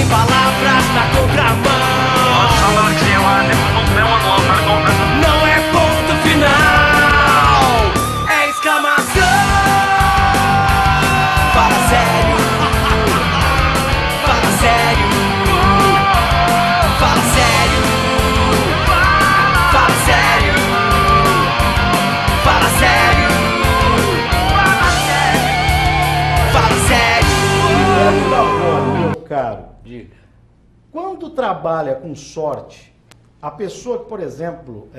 Sem palavras na contramão. Não é ponto final, é exclamação. Fala sério, fala sério, fala sério, fala sério, fala sério, fala sério. Meu caro, quando trabalha com sorte, a pessoa que, por exemplo,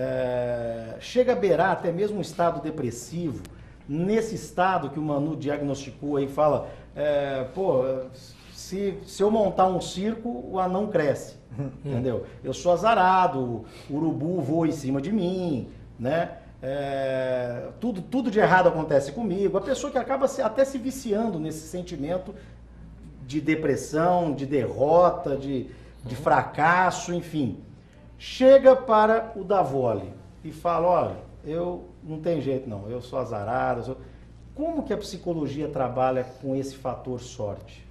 chega a beirar até mesmo um estado depressivo, nesse estado que o Manu diagnosticou aí, fala, se eu montar um circo, o anão cresce, entendeu? Eu sou azarado, o urubu voa em cima de mim, né? Tudo de errado acontece comigo. A pessoa que acaba até se viciando nesse sentimento de depressão, de derrota, de fracasso, enfim. Chega para o Davoli e fala, olha, eu não tem jeito não, eu sou azarado. Como que a psicologia trabalha com esse fator sorte?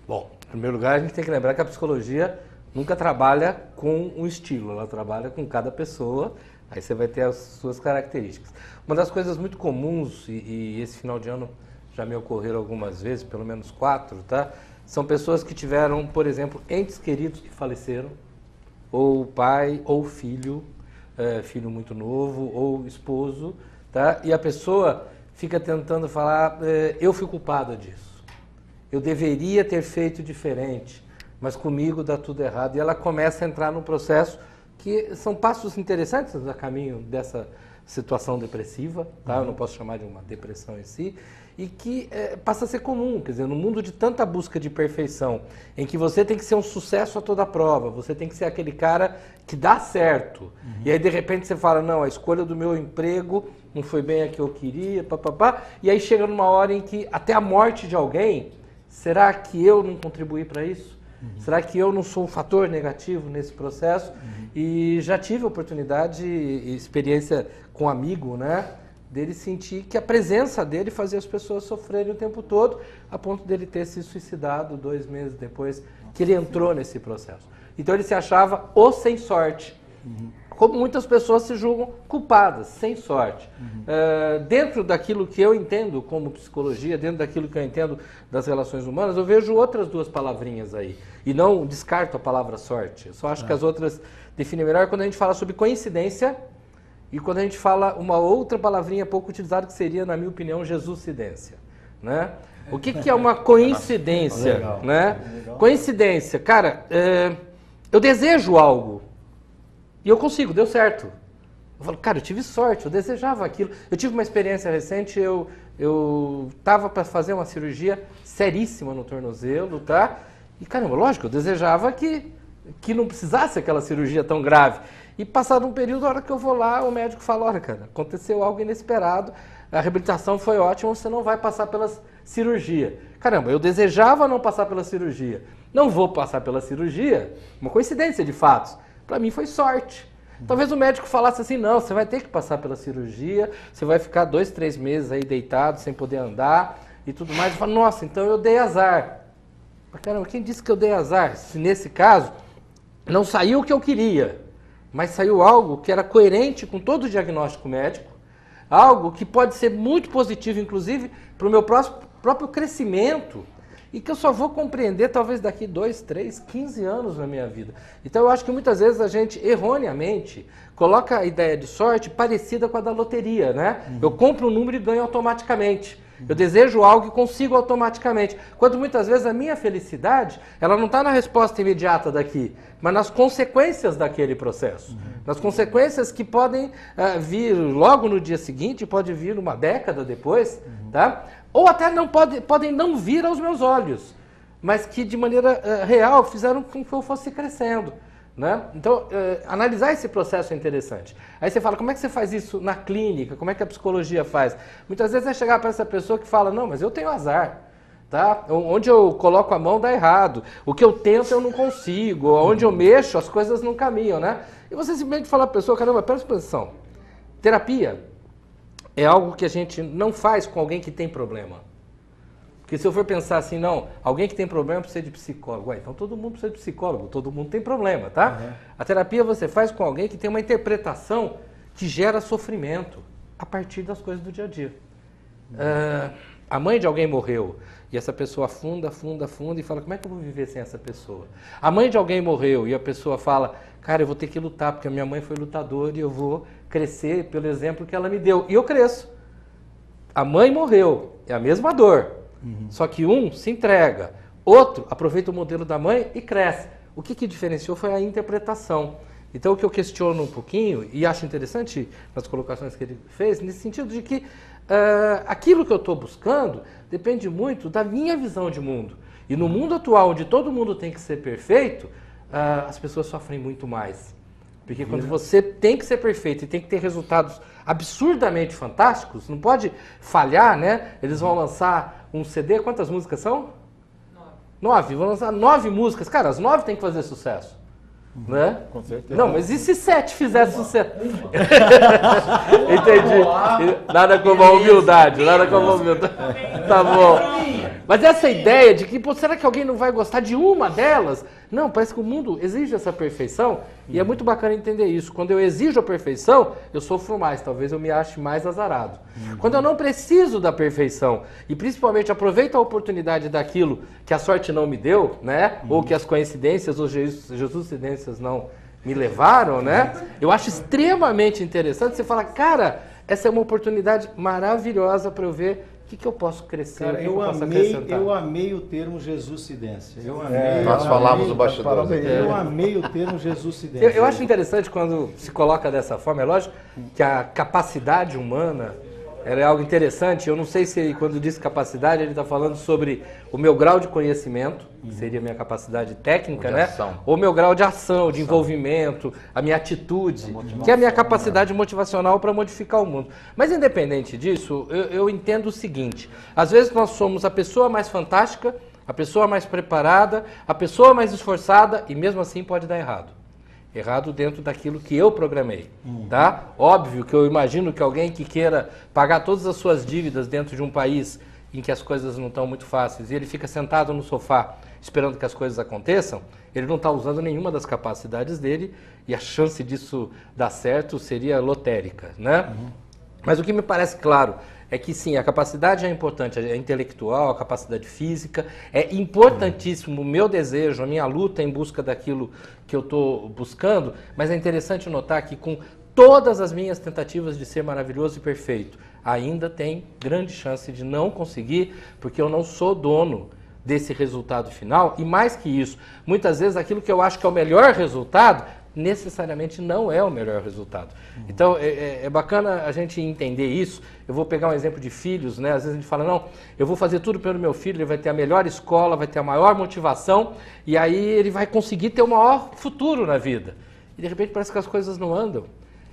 Bom, em primeiro lugar, a gente tem que lembrar que a psicologia nunca trabalha com um estilo, ela trabalha com cada pessoa, aí você vai ter as suas características. Uma das coisas muito comuns, e esse final de ano já me ocorreram algumas vezes, pelo menos 4, tá? São pessoas que tiveram, por exemplo, entes queridos que faleceram, ou pai, ou filho, filho muito novo, ou esposo, tá? E a pessoa fica tentando falar, eu fui culpada disso, eu deveria ter feito diferente, mas comigo dá tudo errado. E ela começa a entrar num processo que são passos interessantes a caminho dessa situação depressiva, tá? Eu não posso chamar de uma depressão em si, e que passa a ser comum, quer dizer, no mundo de tanta busca de perfeição, em que você tem que ser um sucesso a toda prova, você tem que ser aquele cara que dá certo, e aí de repente você fala, não, a escolha do meu emprego não foi bem a que eu queria, papapá, e aí chega numa hora em que até a morte de alguém, será que eu não contribuí para isso? Será que eu não sou um fator negativo nesse processo? E já tive oportunidade e experiência com um amigo, né? Dele sentir que a presença dele fazia as pessoas sofrerem o tempo todo, a ponto dele ter se suicidado 2 meses depois que ele entrou nesse processo. Então ele se achava o sem sorte. Como muitas pessoas se julgam culpadas, sem sorte. Dentro daquilo que eu entendo como psicologia, dentro daquilo que eu entendo das relações humanas, eu vejo outras 2 palavrinhas aí. E não descarto a palavra sorte. Eu só acho que as outras definem melhor quando a gente fala sobre coincidência e quando a gente fala uma outra palavrinha pouco utilizada que seria, na minha opinião, jesucidência. Né? O que é uma coincidência? Legal. Né? Legal. Coincidência. Cara, eu desejo algo. E eu consigo, deu certo. Eu falo, cara, eu tive sorte, eu desejava aquilo. Eu tive uma experiência recente, eu estava para fazer uma cirurgia seríssima no tornozelo, tá? E caramba, lógico, eu desejava que não precisasse aquela cirurgia tão grave. E passado um período, a hora que eu vou lá, o médico fala, olha, cara, aconteceu algo inesperado, a reabilitação foi ótima, você não vai passar pela cirurgia. Caramba, eu desejava não passar pela cirurgia. Não vou passar pela cirurgia, uma coincidência de fatos. Para mim foi sorte. Talvez o médico falasse assim, não, você vai ter que passar pela cirurgia, você vai ficar 2, 3 meses aí deitado, sem poder andar e tudo mais. Eu falo, nossa, então eu dei azar. Mas caramba, quem disse que eu dei azar? Se nesse caso não saiu o que eu queria, mas saiu algo que era coerente com todo o diagnóstico médico, algo que pode ser muito positivo, inclusive, para o meu próprio crescimento, e que eu só vou compreender talvez daqui 2, 3, 15 anos na minha vida. Então eu acho que muitas vezes a gente, erroneamente, coloca a ideia de sorte parecida com a da loteria, né? Eu compro um número e ganho automaticamente. Eu desejo algo e consigo automaticamente. Quando muitas vezes a minha felicidade, ela não está na resposta imediata daqui, mas nas consequências daquele processo. Nas consequências que podem vir logo no dia seguinte, pode vir uma década depois, tá? Ou até podem não vir aos meus olhos, mas que de maneira real fizeram com que eu fosse crescendo. Né? Então, analisar esse processo é interessante. Aí você fala, como é que você faz isso na clínica? Como é que a psicologia faz? Muitas vezes é chegar para essa pessoa que fala, não, mas eu tenho azar. Tá? Onde eu coloco a mão dá errado. O que eu tento eu não consigo. Onde eu mexo as coisas não caminham. Né? E você simplesmente fala para a pessoa, caramba, presta atenção. Terapia é algo que a gente não faz com alguém que tem problema. Porque se eu for pensar assim, não, alguém que tem problema precisa de psicólogo. Ué, então todo mundo precisa de psicólogo, todo mundo tem problema, tá? A terapia você faz com alguém que tem uma interpretação que gera sofrimento a partir das coisas do dia a dia. A mãe de alguém morreu e essa pessoa afunda e fala, como é que eu vou viver sem essa pessoa? A mãe de alguém morreu e a pessoa fala, cara, eu vou ter que lutar porque a minha mãe foi lutadora e eu vou crescer pelo exemplo que ela me deu. E eu cresço. A mãe morreu, é a mesma dor. Só que um se entrega, outro aproveita o modelo da mãe e cresce. O que diferenciou foi a interpretação. Então o que eu questiono um pouquinho, e acho interessante nas colocações que ele fez, nesse sentido de que aquilo que eu estou buscando depende muito da minha visão de mundo. E no mundo atual, onde todo mundo tem que ser perfeito, as pessoas sofrem muito mais. Porque quando você tem que ser perfeito e tem que ter resultados absurdamente fantásticos, não pode falhar, né? Eles vão lançar um CD, quantas músicas são? 9. Vão lançar 9 músicas. Cara, as 9 tem que fazer sucesso. Né? Com certeza. Não, mas e se 7 fizesse sucesso? Entendi. Nada como a humildade, nada como a humildade. Tá bom. Mas essa ideia de que, pô, será que alguém não vai gostar de uma delas? Não, parece que o mundo exige essa perfeição e é muito bacana entender isso. Quando eu exijo a perfeição, eu sofro mais, talvez eu me ache mais azarado. Quando eu não preciso da perfeição e principalmente aproveito a oportunidade daquilo que a sorte não me deu, né? Ou que as coincidências ou jesucidências não me levaram, né? Eu acho extremamente interessante você falar, cara, essa é uma oportunidade maravilhosa para eu ver o que eu posso crescer, Cara, o que eu posso acrescentar. eu amei o termo Jesucidência. Eu amei. Nós falávamos no bastidor. Eu amei o termo Jesucidência. Eu acho interessante quando se coloca dessa forma. É lógico que a capacidade humana ela é algo interessante. Eu não sei se quando diz capacidade ele está falando sobre o meu grau de conhecimento, que seria a minha capacidade técnica, né? Ou meu grau de ação, de envolvimento, a minha atitude, que é a minha capacidade motivacional para modificar o mundo. Mas independente disso, eu entendo o seguinte, às vezes nós somos a pessoa mais fantástica, a pessoa mais preparada, a pessoa mais esforçada e mesmo assim pode dar errado. Errado dentro daquilo que eu programei, tá? Óbvio que eu imagino que alguém que queira pagar todas as suas dívidas dentro de um país em que as coisas não estão muito fáceis e ele fica sentado no sofá esperando que as coisas aconteçam, ele não está usando nenhuma das capacidades dele e a chance disso dar certo seria lotérica, né? Mas o que me parece claro é que sim, a capacidade é importante, a intelectual, a capacidade física, é importantíssimo o meu desejo, a minha luta em busca daquilo que eu estou buscando, mas é interessante notar que com todas as minhas tentativas de ser maravilhoso e perfeito, ainda tem grande chance de não conseguir, porque eu não sou dono desse resultado final, e mais que isso, muitas vezes aquilo que eu acho que é o melhor resultado, necessariamente não é o melhor resultado. Então, é bacana a gente entender isso. Eu vou pegar um exemplo de filhos, né? Às vezes a gente fala, não, eu vou fazer tudo pelo meu filho, ele vai ter a melhor escola, vai ter a maior motivação, e aí ele vai conseguir ter o maior futuro na vida. E de repente parece que as coisas não andam.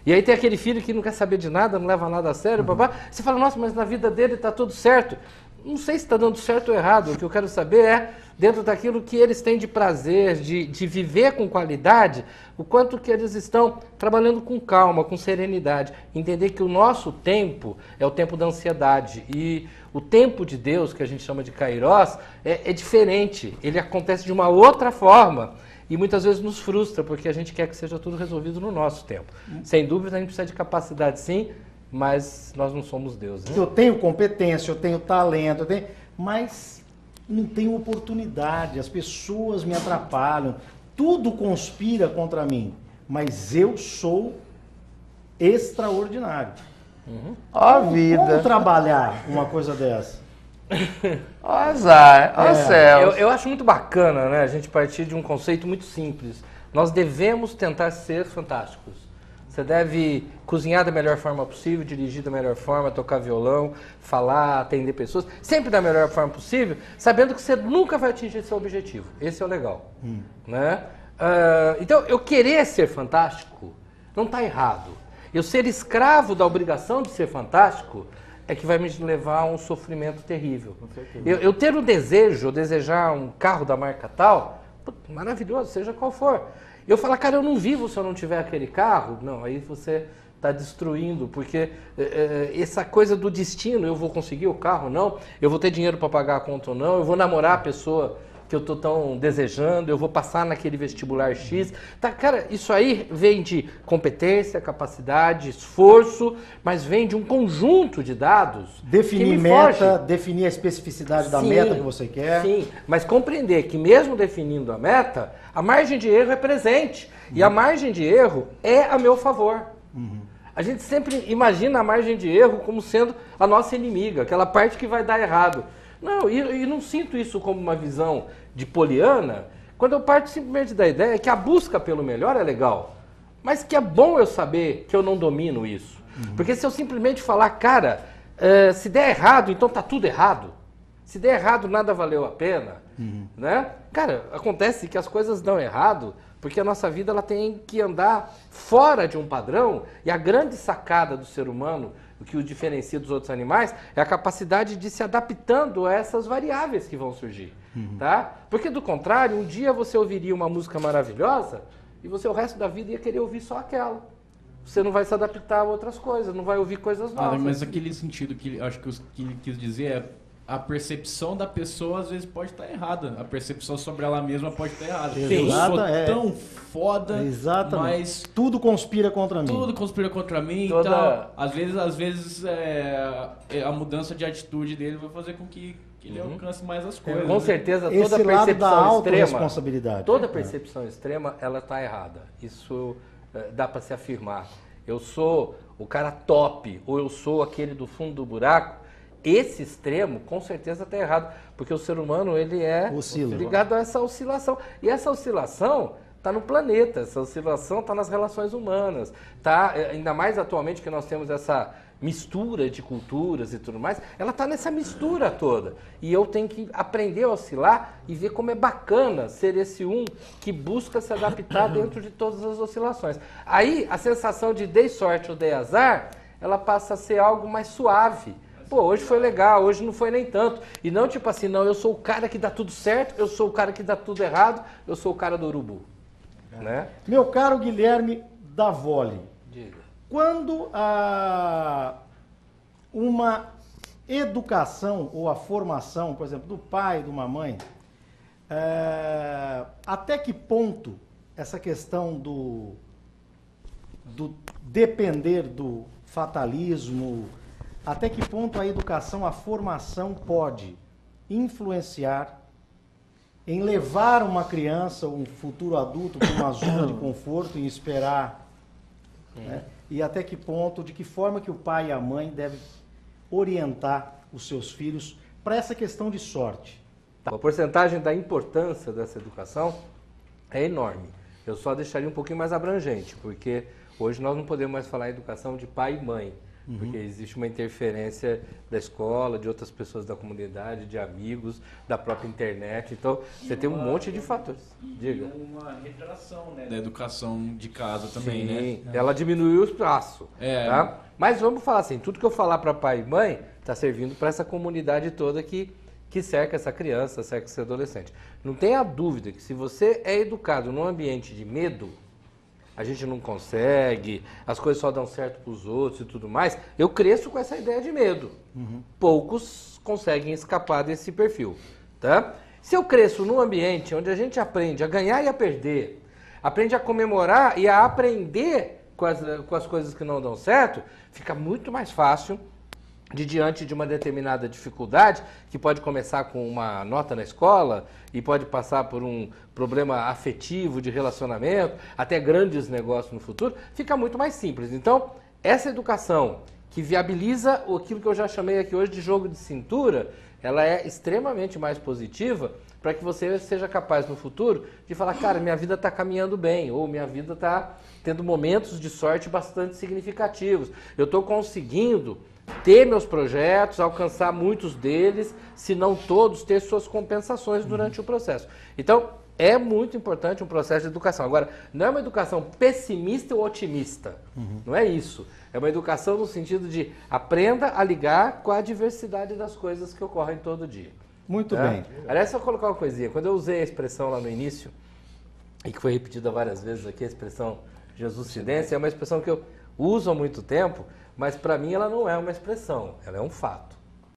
E aí tem aquele filho que não quer saber de nada, não leva nada a sério, babá. Você fala, nossa, mas na vida dele está tudo certo. Não sei se está dando certo ou errado, o que eu quero saber é, dentro daquilo que eles têm de prazer, de viver com qualidade, o quanto que eles estão trabalhando com calma, com serenidade. Entender que o nosso tempo é o tempo da ansiedade e o tempo de Deus, que a gente chama de Kairos, é diferente, ele acontece de uma outra forma. E muitas vezes nos frustra, porque a gente quer que seja tudo resolvido no nosso tempo. Sem dúvida, a gente precisa de capacidade, sim, mas nós não somos deuses. Eu tenho competência, eu tenho talento, mas não tenho oportunidade, as pessoas me atrapalham, tudo conspira contra mim, mas eu sou extraordinário. Ó vida. Como trabalhar uma coisa dessa? Ó azar, ó céu. Eu acho muito bacana, né, a gente partir de um conceito muito simples. Nós devemos tentar ser fantásticos. Você deve cozinhar da melhor forma possível, dirigir da melhor forma, tocar violão, falar, atender pessoas, sempre da melhor forma possível, sabendo que você nunca vai atingir seu objetivo. Esse é o legal. Né? Então, eu querer ser fantástico não está errado. Eu ser escravo da obrigação de ser fantástico é que vai me levar a um sofrimento terrível. Eu ter o desejo, desejar um carro da marca tal, maravilhoso, seja qual for. Eu falo, cara, eu não vivo se eu não tiver aquele carro. Não, aí você está destruindo, porque essa coisa do destino, eu vou conseguir o carro ou não, eu vou ter dinheiro para pagar a conta ou não, eu vou namorar a pessoa que eu estou tão desejando, eu vou passar naquele vestibular X. Tá, cara, isso aí vem de competência, capacidade, esforço, mas vem de um conjunto de dados. Definir meta, definir a especificidade da meta que você quer. Sim, mas compreender que mesmo definindo a meta, a margem de erro é presente. E a margem de erro é a meu favor. A gente sempre imagina a margem de erro como sendo a nossa inimiga, aquela parte que vai dar errado. Não, e não sinto isso como uma visão de poliana, quando eu parto simplesmente da ideia que a busca pelo melhor é legal, mas que é bom eu saber que eu não domino isso. Porque se eu simplesmente falar, cara, se der errado, então tá tudo errado. Se der errado, nada valeu a pena. Né? Cara, acontece que as coisas dão errado porque a nossa vida ela tem que andar fora de um padrão, e a grande sacada do ser humano, o que o diferencia dos outros animais, é a capacidade de se adaptando a essas variáveis que vão surgir. Tá? Porque do contrário, um dia você ouviria uma música maravilhosa e você o resto da vida ia querer ouvir só aquela. Você não vai se adaptar a outras coisas, não vai ouvir coisas novas. Mas aquele sentido que acho que ele quis dizer é a percepção da pessoa às vezes pode estar errada. A percepção sobre ela mesma pode estar errada. Sim. Eu sou tão foda, mas tudo conspira contra mim. Tudo conspira contra mim. Toda... Então, às vezes a mudança de atitude dele vai fazer com que ele alcance mais as coisas. Com certeza, esse toda lado percepção da extrema, autorresponsabilidade. toda percepção extrema, ela está errada. Isso dá para se afirmar. Eu sou o cara top, ou eu sou aquele do fundo do buraco. Esse extremo, com certeza, está errado, porque o ser humano ele é ligado a essa oscilação. E essa oscilação está no planeta, essa oscilação está nas relações humanas. Tá, ainda mais atualmente que nós temos essa mistura de culturas e tudo mais, ela está nessa mistura toda. E eu tenho que aprender a oscilar e ver como é bacana ser esse que busca se adaptar dentro de todas as oscilações. Aí, a sensação de dei sorte ou dei azar, ela passa a ser algo mais suave. Pô, hoje foi legal, hoje não foi nem tanto. E não tipo assim, não, eu sou o cara que dá tudo certo, eu sou o cara que dá tudo errado, eu sou o cara do urubu. Né? Meu caro Guilherme Davoli, Diga. Quando uma educação ou a formação, por exemplo, do pai, de uma mãe, até que ponto essa questão do depender do fatalismo, até que ponto a educação, a formação pode influenciar em levar uma criança, um futuro adulto, para uma zona de conforto e esperar, né? E até que ponto, de que forma que o pai e a mãe devem orientar os seus filhos para essa questão de sorte? A porcentagem da importância dessa educação é enorme. Eu só deixaria um pouquinho mais abrangente, porque hoje nós não podemos mais falar em educação de pai e mãe. Porque existe uma interferência da escola, de outras pessoas da comunidade, de amigos, da própria internet. Então, você tem um monte de fatores. Diga. E uma retração, né, da educação de casa também, Sim, né? ela diminuiu o espaço. Tá? Mas vamos falar assim, tudo que eu falar para pai e mãe está servindo para essa comunidade toda que cerca essa criança, cerca esse adolescente. Não tenha dúvida que se você é educado num ambiente de medo, a gente não consegue, as coisas só dão certo para os outros e tudo mais, eu cresço com essa ideia de medo. Poucos conseguem escapar desse perfil. Tá? Se eu cresço num ambiente onde a gente aprende a ganhar e a perder, aprende a comemorar e a aprender com as coisas que não dão certo, fica muito mais fácil de diante de uma determinada dificuldade, que pode começar com uma nota na escola e pode passar por um problema afetivo de relacionamento, até grandes negócios no futuro, fica muito mais simples. Então, essa educação que viabiliza aquilo que eu já chamei aqui hoje de jogo de cintura, ela é extremamente mais positiva para que você seja capaz no futuro de falar, cara, minha vida está caminhando bem, ou minha vida está tendo momentos de sorte bastante significativos. Eu estou conseguindo ter meus projetos, alcançar muitos deles, se não todos, ter suas compensações durante o processo. Então, é muito importante um processo de educação. Agora, não é uma educação pessimista ou otimista. Não é isso. É uma educação no sentido de aprenda a ligar com a diversidade das coisas que ocorrem todo dia. Muito bem. Aliás, só colocar uma coisinha. Quando eu usei a expressão lá no início, e que foi repetida várias vezes aqui, a expressão Jesuscidência, é uma expressão que eu uso há muito tempo, mas para mim ela não é uma expressão, ela é um fato.